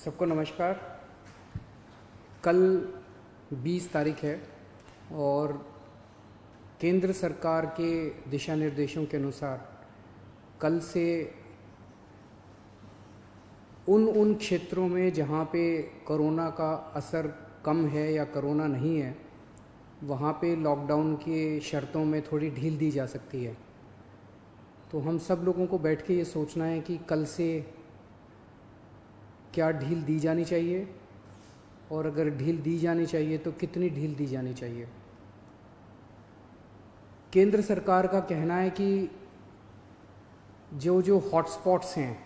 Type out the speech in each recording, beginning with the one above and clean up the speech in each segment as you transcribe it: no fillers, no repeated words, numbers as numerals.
सबको नमस्कार। कल 20 तारीख है और केंद्र सरकार के दिशा निर्देशों के अनुसार कल से उन क्षेत्रों में जहाँ पे कोरोना का असर कम है या कोरोना नहीं है, वहाँ पे लॉकडाउन के शर्तों में थोड़ी ढील दी जा सकती है। तो हम सब लोगों को बैठ के ये सोचना है कि कल से क्या ढील दी जानी चाहिए और अगर ढील दी जानी चाहिए तो कितनी ढील दी जानी चाहिए। केंद्र सरकार का कहना है कि जो हॉटस्पॉट्स हैं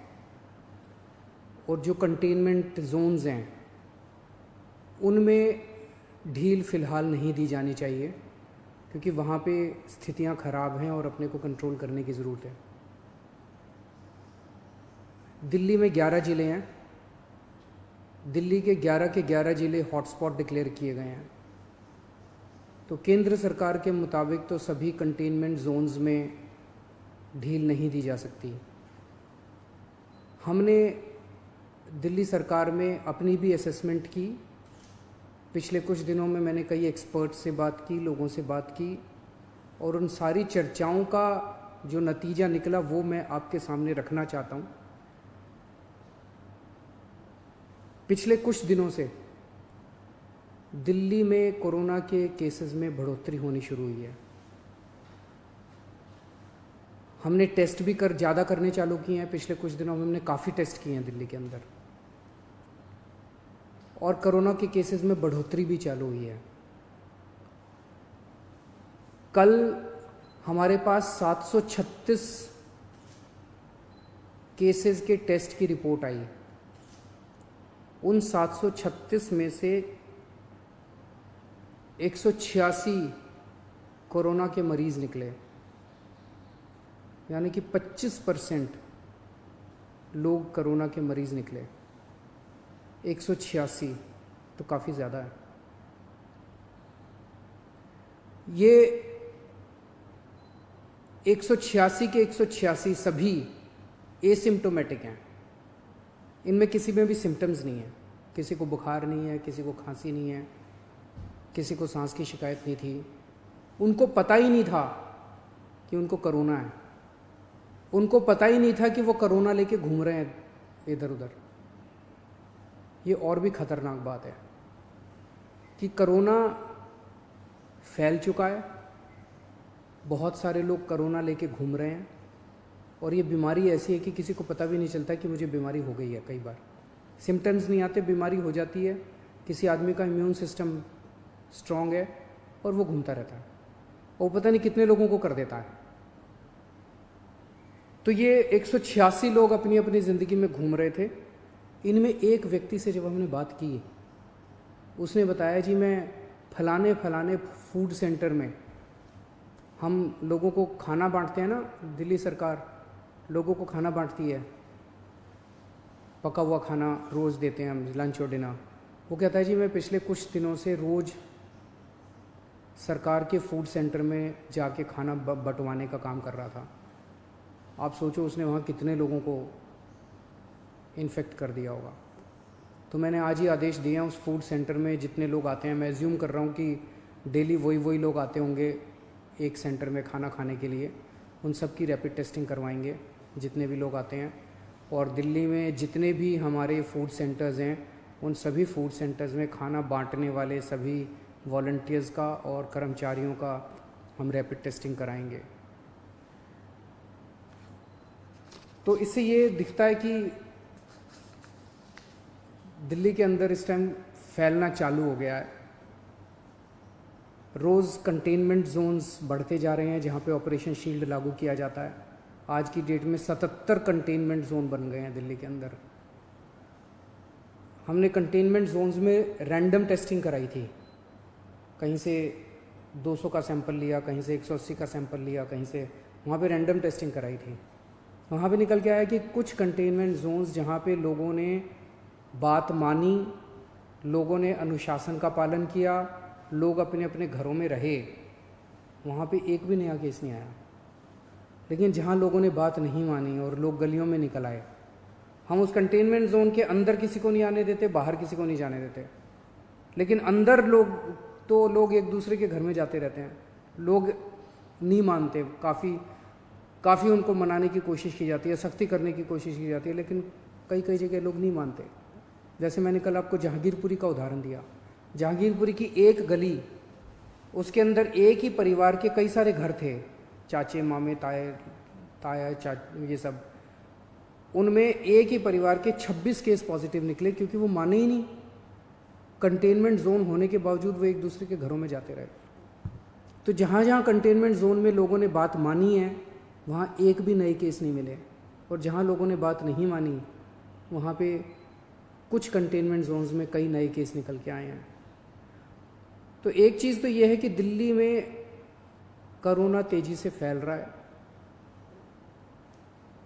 और जो कंटेनमेंट जोन्स हैं उनमें ढील फ़िलहाल नहीं दी जानी चाहिए, क्योंकि वहाँ पे स्थितियाँ ख़राब हैं और अपने को कंट्रोल करने की ज़रूरत है। दिल्ली में 11 ज़िले हैं। दिल्ली के 11 ज़िले हॉटस्पॉट डिक्लेयर किए गए हैं। तो केंद्र सरकार के मुताबिक तो सभी कंटेनमेंट जोन्स में ढील नहीं दी जा सकती। हमने दिल्ली सरकार में अपनी भी असेसमेंट की। पिछले कुछ दिनों में मैंने कई एक्सपर्ट्स से बात की, लोगों से बात की, और उन सारी चर्चाओं का जो नतीजा निकला वो मैं आपके सामने रखना चाहता हूँ। पिछले कुछ दिनों से दिल्ली में कोरोना के केसेस में बढ़ोतरी होनी शुरू हुई है। हमने टेस्ट भी ज़्यादा करने चालू किए हैं। पिछले कुछ दिनों में हमने काफ़ी टेस्ट किए हैं दिल्ली के अंदर, और कोरोना के केसेस में बढ़ोतरी भी चालू हुई है। कल हमारे पास 736 केसेस के टेस्ट की रिपोर्ट आई। उन 736 में से 186 कोरोना के मरीज़ निकले, यानी कि 25% लोग कोरोना के मरीज़ निकले। 186 तो काफ़ी ज़्यादा है। ये 186 के 186 सभी एसिम्प्टोमेटिक हैं। इनमें किसी में भी सिम्टम्स नहीं है। किसी को बुखार नहीं है, किसी को खांसी नहीं है, किसी को सांस की शिकायत नहीं थी। उनको पता ही नहीं था कि उनको कोरोना है। उनको पता ही नहीं था कि वो कोरोना लेके घूम रहे हैं इधर उधर। ये और भी ख़तरनाक बात है कि कोरोना फैल चुका है। बहुत सारे लोग कोरोना लेके घूम रहे हैं, और ये बीमारी ऐसी है कि किसी को पता भी नहीं चलता कि मुझे बीमारी हो गई है। कई बार सिम्टम्स नहीं आते, बीमारी हो जाती है। किसी आदमी का इम्यून सिस्टम स्ट्रांग है और वो घूमता रहता है, और पता नहीं कितने लोगों को कर देता है। तो ये 186 लोग अपनी अपनी ज़िंदगी में घूम रहे थे। इनमें एक व्यक्ति से जब हमने बात की, उसने बताया जी मैं फलाने फलाने फूड सेंटर में, हम लोगों को खाना बांटते हैं ना, दिल्ली सरकार लोगों को खाना बांटती है, पका हुआ खाना रोज़ देते हैं हम, लंच और डिनर। वो कहता है जी मैं पिछले कुछ दिनों से रोज़ सरकार के फूड सेंटर में जाके खाना बंटवाने का काम कर रहा था। आप सोचो उसने वहाँ कितने लोगों को इन्फेक्ट कर दिया होगा। तो मैंने आज ही आदेश दिए हैं उस फूड सेंटर में जितने लोग आते हैं, मैं एज्यूम कर रहा हूँ कि डेली वही लोग आते होंगे एक सेंटर में खाना खाने के लिए, उन सब की रैपिड टेस्टिंग करवाएंगे जितने भी लोग आते हैं। और दिल्ली में जितने भी हमारे फूड सेंटर्स हैं, उन सभी फूड सेंटर्स में खाना बांटने वाले सभी वॉलंटियर्स का और कर्मचारियों का हम रैपिड टेस्टिंग कराएंगे। तो इससे ये दिखता है कि दिल्ली के अंदर इस टाइम फैलना चालू हो गया है। रोज़ कंटेनमेंट जोन्स बढ़ते जा रहे हैं जहाँ पे ऑपरेशन शील्ड लागू किया जाता है। आज की डेट में 77 कंटेनमेंट जोन बन गए हैं दिल्ली के अंदर। हमने कंटेनमेंट जोन्स में रैंडम टेस्टिंग कराई थी। कहीं से 200 का सैंपल लिया, कहीं से 180 का सैंपल लिया, कहीं से, वहाँ पे रैंडम टेस्टिंग कराई थी। वहाँ पे निकल के आया कि कुछ कंटेनमेंट जोन्स जहाँ पे लोगों ने बात मानी, लोगों ने अनुशासन का पालन किया, लोग अपने अपने घरों में रहे, वहाँ पे एक भी नया केस नहीं आया। लेकिन जहाँ लोगों ने बात नहीं मानी और लोग गलियों में निकल आए, हम उस कंटेनमेंट जोन के अंदर किसी को नहीं आने देते, बाहर किसी को नहीं जाने देते, लेकिन अंदर लोग एक दूसरे के घर में जाते रहते हैं। लोग नहीं मानते, काफ़ी उनको मनाने की कोशिश की जाती है, सख्ती करने की कोशिश की जाती है, लेकिन कई जगह लोग नहीं मानते। जैसे मैंने कल आपको जहांगीरपुरी का उदाहरण दिया, जहांगीरपुरी की एक गली, उसके अंदर एक ही परिवार के कई सारे घर थे, चाचे मामे ताया ये सब, उनमें एक ही परिवार के 26 केस पॉजिटिव निकले, क्योंकि वो माने ही नहीं। कंटेनमेंट जोन होने के बावजूद वो एक दूसरे के घरों में जाते रहे। तो जहाँ जहाँ कंटेनमेंट जोन में लोगों ने बात मानी है, वहाँ एक भी नए केस नहीं मिले, और जहाँ लोगों ने बात नहीं मानी, वहाँ पे कुछ कंटेनमेंट जोन्स में कई नए केस निकल के आए हैं। तो एक चीज़ तो यह है कि दिल्ली में कोरोना तेजी से फैल रहा है,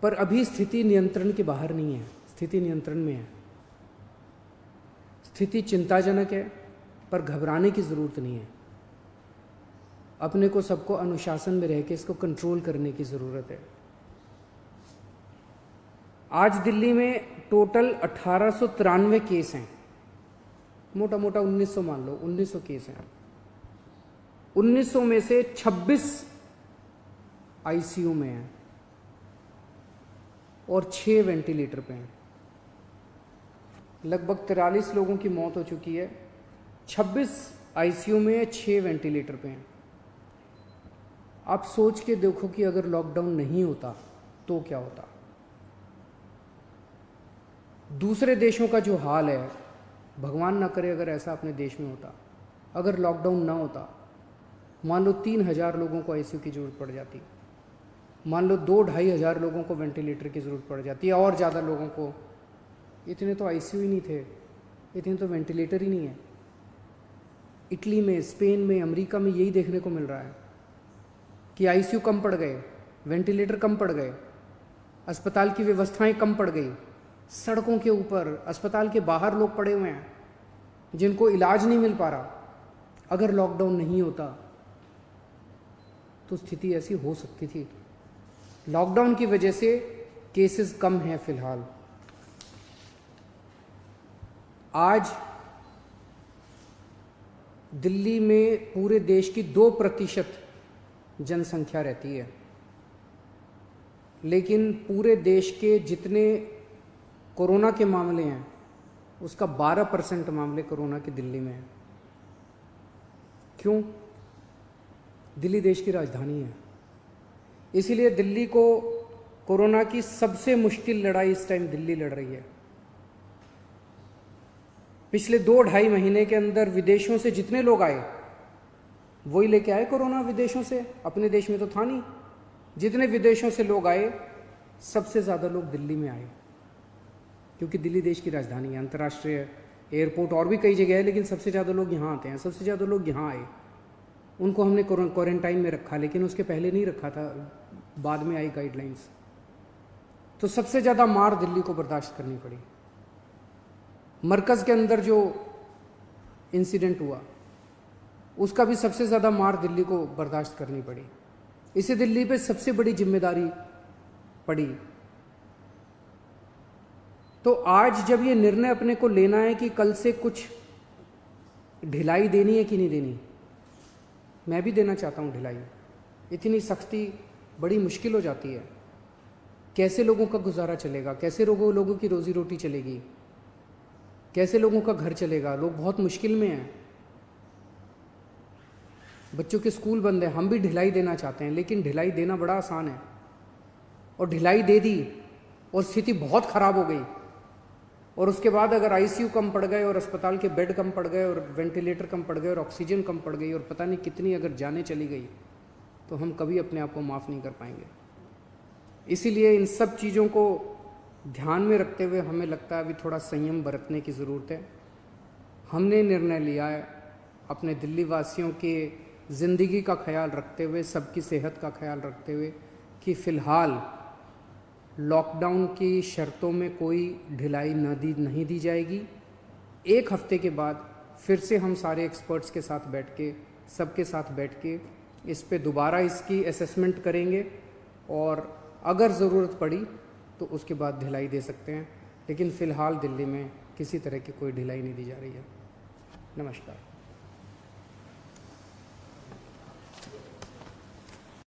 पर अभी स्थिति नियंत्रण के बाहर नहीं है, स्थिति नियंत्रण में है। स्थिति चिंताजनक है, पर घबराने की ज़रूरत नहीं है। अपने को सबको अनुशासन में रह के इसको कंट्रोल करने की ज़रूरत है। आज दिल्ली में टोटल 1893 केस हैं, मोटा मोटा 1900 मान लो, 1900 केस हैं। 1900 में से 26 आईसीयू में हैं और 6 वेंटिलेटर पे हैं। लगभग 43 लोगों की मौत हो चुकी है। 26 आईसीयू में, 6 वेंटिलेटर पे हैं। आप सोच के देखो कि अगर लॉकडाउन नहीं होता तो क्या होता। दूसरे देशों का जो हाल है, भगवान ना करे अगर ऐसा अपने देश में होता, अगर लॉकडाउन ना होता, मान लो 3000 लोगों को आईसीयू की ज़रूरत पड़ जाती, मान लो 2-2.5 हज़ार लोगों को वेंटिलेटर की ज़रूरत पड़ जाती है, और ज़्यादा लोगों को। इतने तो आईसीयू ही नहीं थे, इतने तो वेंटिलेटर ही नहीं है। इटली में, स्पेन में, अमेरिका में यही देखने को मिल रहा है कि आईसीयू कम पड़ गए, वेंटिलेटर कम पड़ गए, अस्पताल की व्यवस्थाएं कम पड़ गई। सड़कों के ऊपर, अस्पताल के बाहर लोग पड़े हुए हैं जिनको इलाज नहीं मिल पा रहा। अगर लॉकडाउन नहीं होता तो स्थिति ऐसी हो सकती थी। लॉकडाउन की वजह से केसेस कम हैं फिलहाल। आज दिल्ली में पूरे देश की 2% जनसंख्या रहती है, लेकिन पूरे देश के जितने कोरोना के मामले हैं उसका 12% मामले कोरोना के दिल्ली में हैं। क्यों? दिल्ली देश की राजधानी है, इसीलिए दिल्ली को कोरोना की सबसे मुश्किल लड़ाई इस टाइम दिल्ली लड़ रही है। पिछले 2-2.5 महीने के अंदर विदेशों से जितने लोग आए वही लेके आए कोरोना विदेशों से, अपने देश में तो था नहीं। जितने विदेशों से लोग आए, सबसे ज़्यादा लोग दिल्ली में आए, क्योंकि दिल्ली देश की राजधानी है, अंतर्राष्ट्रीय एयरपोर्ट और भी कई जगह है, लेकिन सबसे ज़्यादा लोग यहाँ आते हैं। सबसे ज़्यादा लोग यहाँ आए, उनको हमने क्वारंटाइन में रखा, लेकिन उसके पहले नहीं रखा था, बाद में आई गाइडलाइंस। तो सबसे ज़्यादा मार दिल्ली को बर्दाश्त करनी पड़ी। मरकज़ के अंदर जो इंसिडेंट हुआ उसका भी सबसे ज़्यादा मार दिल्ली को बर्दाश्त करनी पड़ी। इसे दिल्ली पे सबसे बड़ी जिम्मेदारी पड़ी। तो आज जब ये निर्णय अपने को लेना है कि कल से कुछ ढिलाई देनी है कि नहीं देनी, मैं भी देना चाहता हूँ ढिलाई। इतनी सख्ती बड़ी मुश्किल हो जाती है। कैसे लोगों का गुजारा चलेगा, कैसे लोगों की रोजी रोटी चलेगी, कैसे लोगों का घर चलेगा। लोग बहुत मुश्किल में हैं, बच्चों के स्कूल बंद है। हम भी ढिलाई देना चाहते हैं, लेकिन ढिलाई देना बड़ा आसान है, और ढिलाई दे दी और स्थिति बहुत ख़राब हो गई, और उसके बाद अगर आईसीयू कम पड़ गए और अस्पताल के बेड कम पड़ गए और वेंटिलेटर कम पड़ गए और ऑक्सीजन कम पड़ गई और पता नहीं कितनी अगर जानें चली गई, तो हम कभी अपने आप को माफ़ नहीं कर पाएंगे। इसीलिए इन सब चीज़ों को ध्यान में रखते हुए हमें लगता है अभी थोड़ा संयम बरतने की ज़रूरत है। हमने निर्णय लिया है अपने दिल्ली वासियों के ज़िंदगी का ख्याल रखते हुए, सबकी सेहत का ख्याल रखते हुए, कि फ़िलहाल लॉकडाउन की शर्तों में कोई ढिलाई नहीं दी जाएगी। 1 हफ्ते के बाद फिर से हम सारे एक्सपर्ट्स के साथ बैठ के, सबके साथ बैठ के इस पे दोबारा इसकी असेसमेंट करेंगे, और अगर ज़रूरत पड़ी तो उसके बाद ढिलाई दे सकते हैं। लेकिन फ़िलहाल दिल्ली में किसी तरह की कोई ढिलाई नहीं दी जा रही है। नमस्कार।